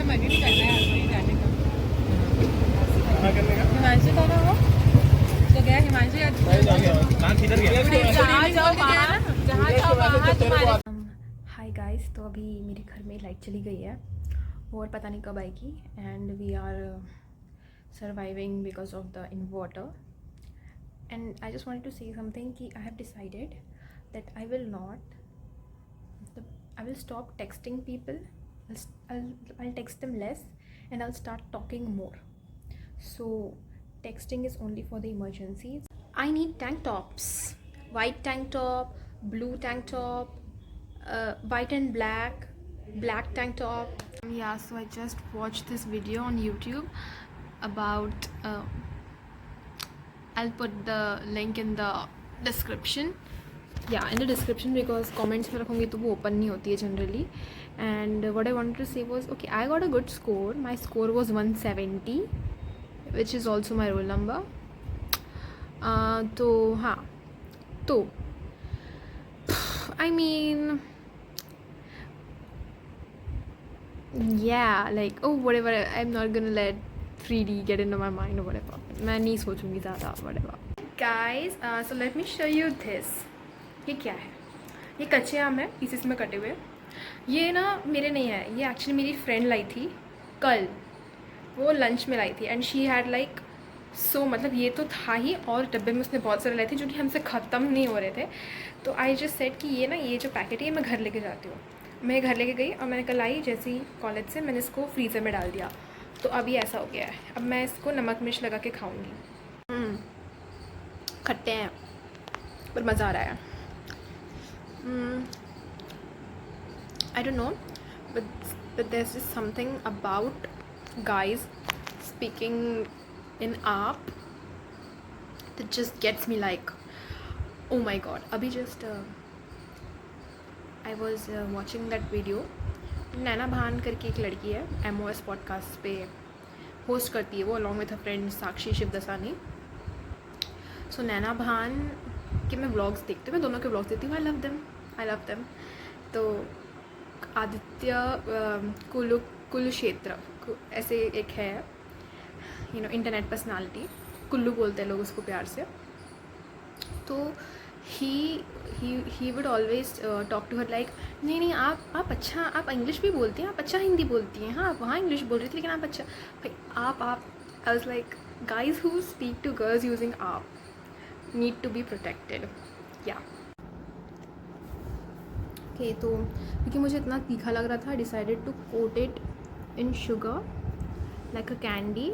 मन ही नहीं करना है आज कहीं जाने का। कहाँ करने का? हिमांशु था ना वो, तो गया हिमांशु या कहाँ किधर गया? जहाँ जाओ वहाँ तुम्हारे। हाय गाइस, तो अभी मेरे घर में लाइट चली गई है और पता नहीं कब आएगी and we are surviving because of the inverter and I just wanted to say something कि I have decided that I will not, I will stop texting people. I'll text them less and I'll start talking more. So texting is only for the emergencies. I need tank tops, white tank top, blue tank top, white and black tank top. Yeah, so I just watched this video on YouTube about I'll put the link in the description. Yeah, in the description because comments में रखूँगी तो वो open नहीं होती है generally. And what I wanted to say was, okay, I got a good score. My score was 170, which is also my roll number. तो हाँ, तो I mean, yeah, like oh whatever. I'm not gonna let 3D get into my mind or whatever. मैं नहीं सोचूंगी ज़्यादा whatever. Guys, so let me show you this. ये क्या है? ये कच्चे आम है, पीसेस में कटे हुए। ये ना मेरे नहीं है, ये एक्चुअली मेरी फ्रेंड लाई थी कल, वो लंच में लाई थी and she had like so, मतलब ये तो था ही और डब्बे में उसने बहुत सारे लाए थे जो कि हमसे ख़त्म नहीं हो रहे थे। तो आई जस्ट सेड कि ये ना, ये जो पैकेट है ये मैं घर लेके जाती हूँ। मैं घर लेके गई और मैंने कल आई जैसे ही कॉलेज से, मैंने इसको फ्रीज़र में डाल दिया। तो अभी ऐसा हो गया है, अब मैं इसको नमक मिर्च लगा के खाऊँगी। खट्टे हैं पर मज़ा आ रहा है। I don't know, but there's just something about guys speaking in aap that just gets me like, oh my god. Abhi just I was watching that video. नैना भान करके एक लड़की है, MOS पॉडकास्ट पे होस्ट करती है वो, along with her friend साक्षी शिवदसानी. सो नैना भान कि मैं व्लॉग्स देखती हूँ, मैं दोनों के व्लॉग्स देखती हूँ। I love them. तो आदित्य कुलक्षेत्र ऐसे एक है, you know, internet personality, Kullu बोलते हैं लोग उसको प्यार से। तो he would always talk to her like, नहीं आप अच्छा, आप इंग्लिश भी बोलती हैं, आप अच्छा हिंदी बोलती हैं, हाँ आप वहाँ इंग्लिश बोल रही थी लेकिन आप अच्छा भाई आप I was like, guys who speak to girls using आप need to be protected. Yeah. Okay, तो क्योंकि मुझे इतना तीखा लग रहा था, I decided to coat it in sugar like a candy.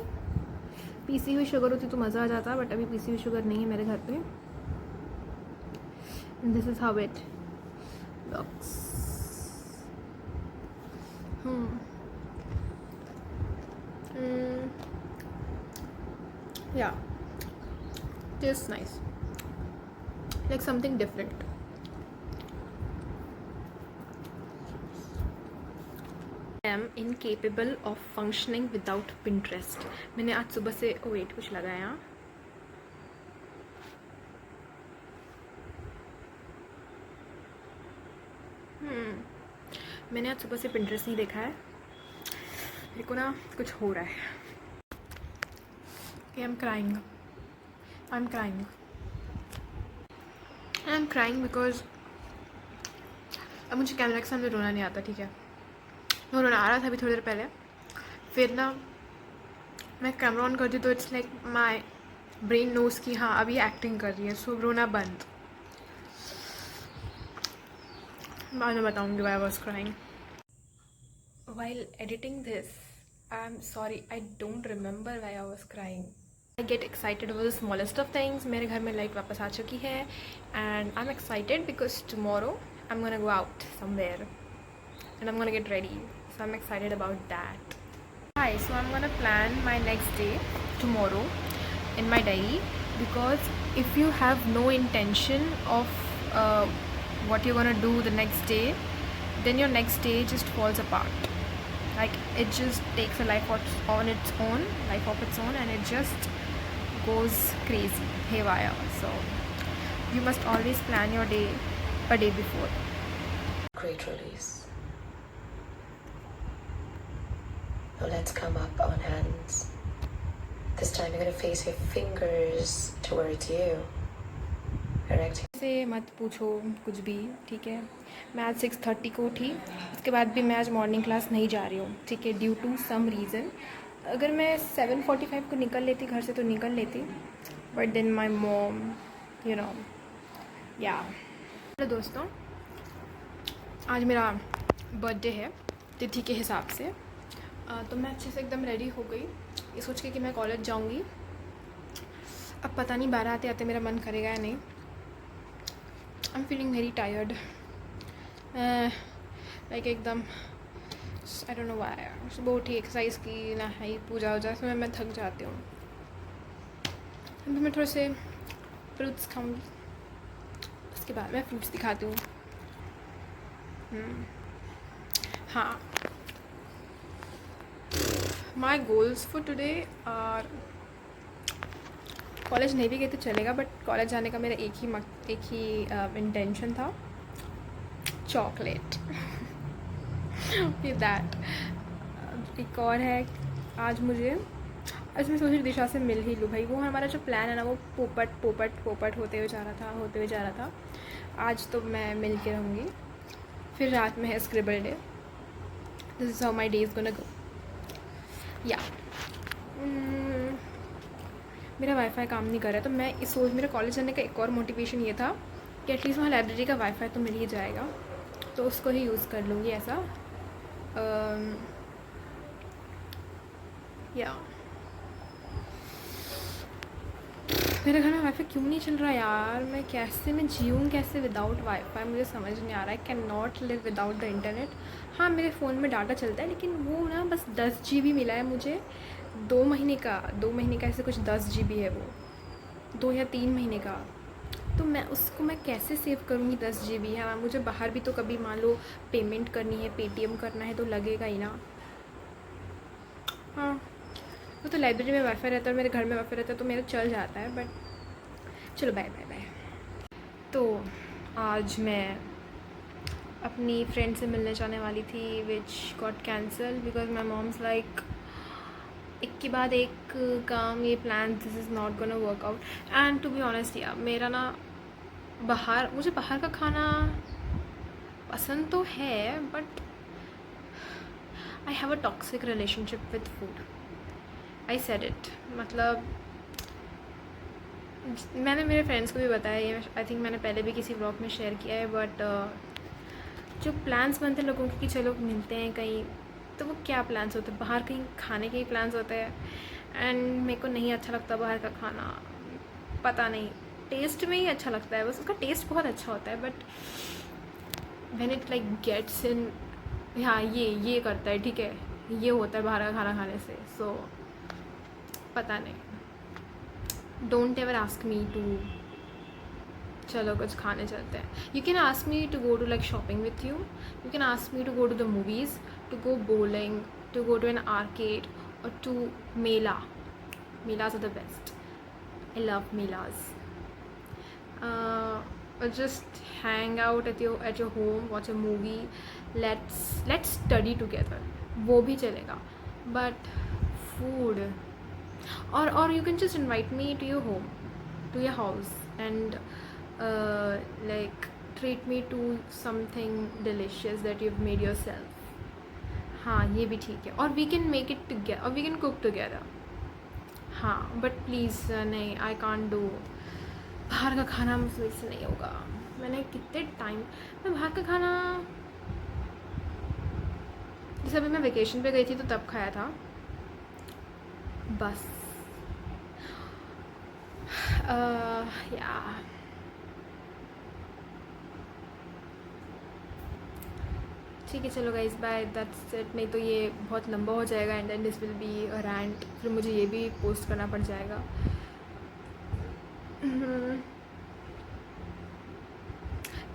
PC हुई शुगर होती तो मज़ा आ जाता, बट अभी पीसी हुई शुगर नहीं है मेरे घर पे. And this is how it looks. Yeah, tastes nice. Like something different. I am incapable of functioning without Pinterest. मैंने आज सुबह से वेट कुछ लगाया, मैंने आज सुबह से Pinterest नहीं देखा है, मेरे को ना कुछ हो रहा है. Okay, I'm crying because अब मुझे कैमरा के सामने रोना नहीं आता, ठीक है. वो रोना आ रहा था अभी थोड़ी देर पहले, फिर ना मैं कैमरा ऑन करती तो it's like my brain knows कि हाँ अभी एक्टिंग कर रही है, सो रोना बंद. बाद में बताऊँगी why I was crying. While editing this, I'm sorry, I don't remember why I was crying. I get excited over the smallest of things. मेरे घर में लाइट वापस आ चुकी है and I'm excited because tomorrow I'm gonna go out somewhere and I'm gonna get ready. So I'm excited about that. Hi, so I'm gonna plan my next day tomorrow in my diary, because if you have no intention of what you're gonna do the next day, then your next day just falls apart. Like it just takes a life of its own, and it just goes crazy, haywire. So you must always plan your day a day before. Great release. Now let's come up on hands. This time you're gonna face your fingers towards you. Correct? से मत पूछो कुछ भी, ठीक है। मैं आज 6:30 को उठी, उसके बाद भी मैं आज मॉर्निंग क्लास नहीं जा रही हूँ, ठीक है, ड्यू टू सम रीज़न। अगर मैं 7:45 को निकल लेती घर से तो निकल लेती, but then my mom you know yeah. Hello दोस्तों, आज मेरा बर्थडे है तिथि के हिसाब से, तो मैं अच्छे से एकदम रेडी हो गई ये सोच के कि मैं कॉलेज जाऊँगी। अब पता नहीं 12 आते आते मेरा मन करेगा या नहीं। I am feeling very tired, like एकदम आई डोंट नो व्हाई। सुबह उठी, एक्सरसाइज की, नहाई, पूजा वूजा, इसमें मैं थक जाती हूँ। अभी मैं थोड़े से फ्रूट्स खाऊंगी, उसके बाद मैं फ्रूट्स दिखाती हूँ। हाँ, my goals for today are, college नहीं भी गई तो चलेगा, बट कॉलेज जाने का मेरा एक ही इंटेंशन था, चॉकलेट विद दैट। एक और है, आज मैं सोच रही दिशा से मिल ही लूँ भाई। वो हमारा जो प्लान है ना, वो पोपट होते हुए जा रहा था। आज तो मैं मिल के रहूँगी। फिर रात में है scribble day. This is how my day is gonna go या। मेरा वाईफाई काम नहीं कर रहा है, तो मैं मेरे कॉलेज जाने का एक और मोटिवेशन ये था कि एटलीस्ट वहाँ लाइब्रेरी का वाईफाई तो मिल ही जाएगा, तो उसको ही यूज़ कर लूँगी ऐसा। या मेरे घर में वाईफाई क्यों नहीं चल रहा यार? मैं जीऊँ कैसे विदाउट वाईफाई? मुझे समझ नहीं आ रहा है। Can not live without the internet. हाँ, मेरे फ़ोन में डाटा चलता है, लेकिन वो ना बस 10 GB मिला है मुझे 2 महीने का ऐसे कुछ 10 GB है वो, 2 या 3 महीने का। तो मैं कैसे सेव करूँगी 10 GB? हाँ, मुझे बाहर भी तो कभी मान लो पेमेंट करनी है, पेटीएम करना है, तो लगेगा ही ना। हाँ, वो तो लाइब्रेरी में वाईफाई रहता है और मेरे घर में वाईफाई रहता है, तो मेरा चल जाता है। बट चलो, बाय बाय बाय। तो आज मैं अपनी फ्रेंड से मिलने जाने वाली थी, which got cancelled because my mom's like एक के बाद एक काम, ये plan, this is not gonna work out. And to be honest यार, मेरा ना मुझे बाहर का खाना पसंद तो है, but I have a toxic relationship with food. I said it. मतलब मैंने मेरे फ्रेंड्स को भी बताया ये, आई थिंक मैंने पहले भी किसी ब्लॉग में शेयर किया है। बट जो प्लान्स बनते हैं लोगों के कि चलो मिलते हैं कहीं, तो वो क्या प्लान्स होते हैं? बाहर कहीं खाने के ही प्लान्स होते हैं। एंड मेरे को नहीं अच्छा लगता बाहर का खाना, पता नहीं, टेस्ट में ही अच्छा लगता है, बस उसका टेस्ट बहुत अच्छा होता है, but when it like gets in, हाँ ये करता है, ठीक है, ये होता है बाहर का खाना खाने से। सो पता नहीं, don't ever ask me to चलो कुछ खाने चलते हैं। You can ask me to go to like shopping with you can ask me to go to the movies, to go bowling, to go to an arcade, or to mela. Melas are the best. I love melas. Or just hang out at your home, watch a movie. Let's study together. वो भी चलेगा. But food, or you can just invite me to your home, to your house, and like treat me to something delicious that you've made yourself. हाँ, ये भी ठीक है। और we can make it together, और वी कैन कुक टुगेदर। हाँ, but please नहीं, I can't do बाहर का खाना, मुझसे से नहीं होगा। मैंने कितने टाइम मैं बाहर का खाना, जैसे अभी मैं वेकेशन पे गई थी तो तब खाया था बस। या ठीक है, चलो गाइस, बाय, दैट्स इट। नहीं तो ये बहुत लंबा हो जाएगा and then this will be a rant, फिर मुझे ये भी पोस्ट करना पड़ जाएगा।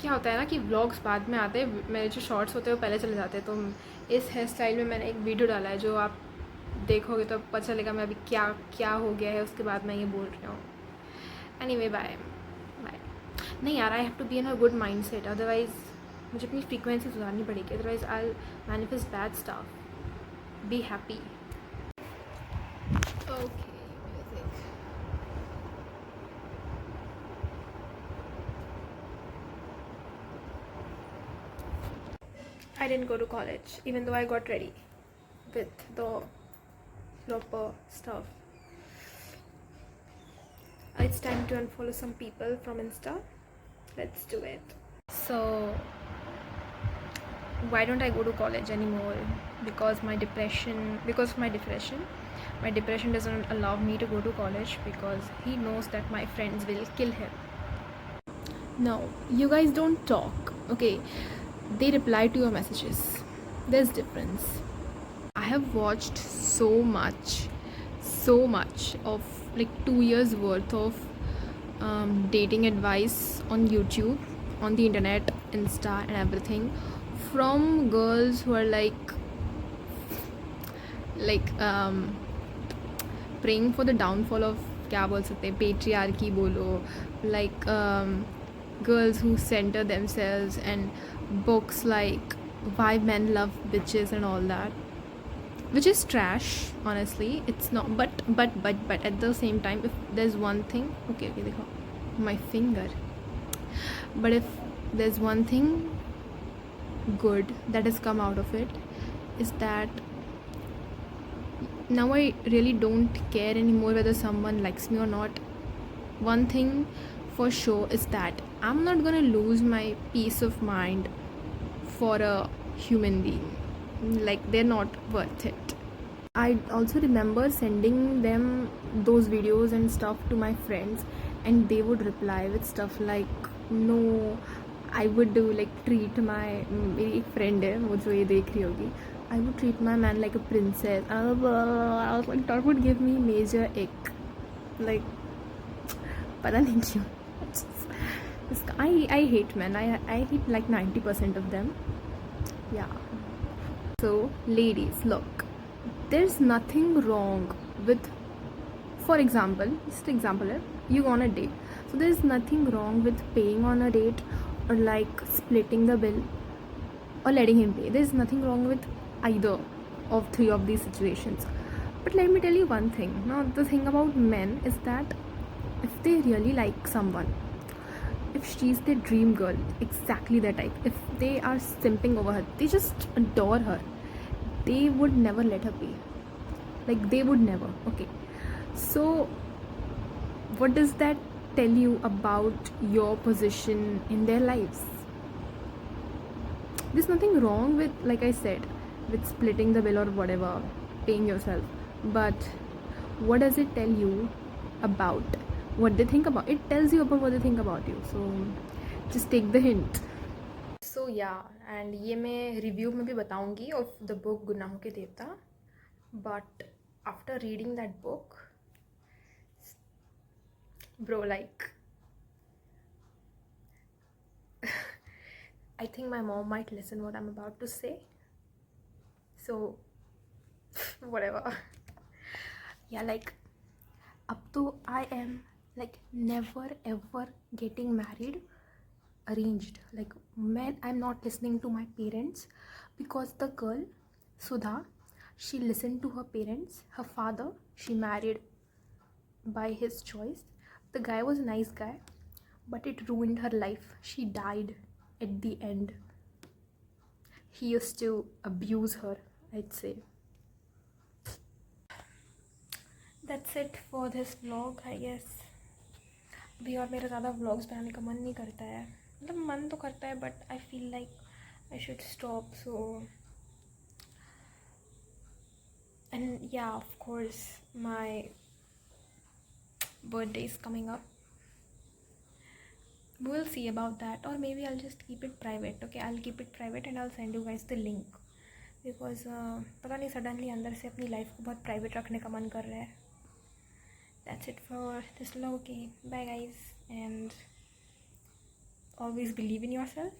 क्या होता है ना कि व्लॉग्स बाद में आते हैं, मेरे जो शॉर्ट्स होते हैं वो पहले चले जाते हैं। तो इस हेयर स्टाइल में मैंने एक वीडियो डाला है, जो आप देखोगे तो पता चलेगा मैं अभी क्या हो गया है, उसके बाद मैं ये बोल रही हूँ। Anyway, bye bye. नहीं यार, I have to be in a good mind set, otherwise मुझे अपनी फ्रीक्वेंसी सुधारनी पड़ेगी, otherwise I manifest bad stuff. Be happy. Okay, music. I didn't go to college, even though I got ready with the proper stuff. It's time to unfollow some people from Insta. Let's do it. So, why don't I go to college anymore? Because of my depression. My depression doesn't allow me to go to college because he knows that my friends will kill him. No, you guys don't talk. Okay, they reply to your messages. There's difference. I have watched so much of like 2 years worth of dating advice on YouTube, on the internet, Insta, and everything from girls who are like praying for the downfall of क्या बोल सकते हैं patriarchy बोलो, like girls who center themselves, and books like Why Men Love Bitches and all that, which is trash, honestly. It's not, but at the same time, if there's one thing, okay, देखो my finger, but if there's one thing good that has come out of it, is that now I really don't care anymore whether someone likes me or not. One thing for sure is that I'm not gonna lose my peace of mind for a human being. Like, they're not worth it. I also remember sending them those videos and stuff to my friends, and they would reply with stuff like, no, I would do like treat my मेरी एक friend है वो जो ये देख रही होगी, I would treat my man like a princess. I was like, that would give me major ick. Like, पता नहीं क्यों. I hate men. I hate like 90% of them. Yeah. So, ladies, look. There's nothing wrong with, for example, just example, you go on a date. So there's nothing wrong with paying on a date, or like splitting the bill, or letting him pay. There's nothing wrong with either of three of these situations. But let me tell you one thing. Now, the thing about men is that if they really like someone, if she's their dream girl, exactly their type, if they are simping over her, they just adore her, they would never let her pay. Like, they would never. Okay, so what does that tell you about your position in their lives? There's nothing wrong with, like I said, with splitting the bill or whatever, paying yourself, but what does it tell you about what they think about? It tells you about what they think about you, so just take the hint. So yeah, and ये मैं review में भी बताऊंगी of the book गुनाहों के देवता. But after reading that book, bro, like I think my mom might listen what I'm about to say, so whatever. Yeah, like up to I am like never ever getting married arranged. Like, man, I'm not listening to my parents, because the girl Sudha, she listened to her parents. Her father, she married by his choice. The guy was a nice guy, but it ruined her life. She died at the end. He used to abuse her, I'd say. That's it for this vlog, I guess. अभी और मेरा ज़्यादा vlogs बनाने का मन नहीं करता है. मतलब मन तो करता है, but I feel like I should stop. So, and yeah, of course, my birthday is coming up. We'll see about that, or maybe I'll just keep it private. Okay, I'll keep it private and I'll send you guys the link, because पता नहीं suddenly अंदर से अपनी life को बहुत private रखने का मन कर रहा है. That's it for this vlog. Okay, bye guys, and always believe in yourself.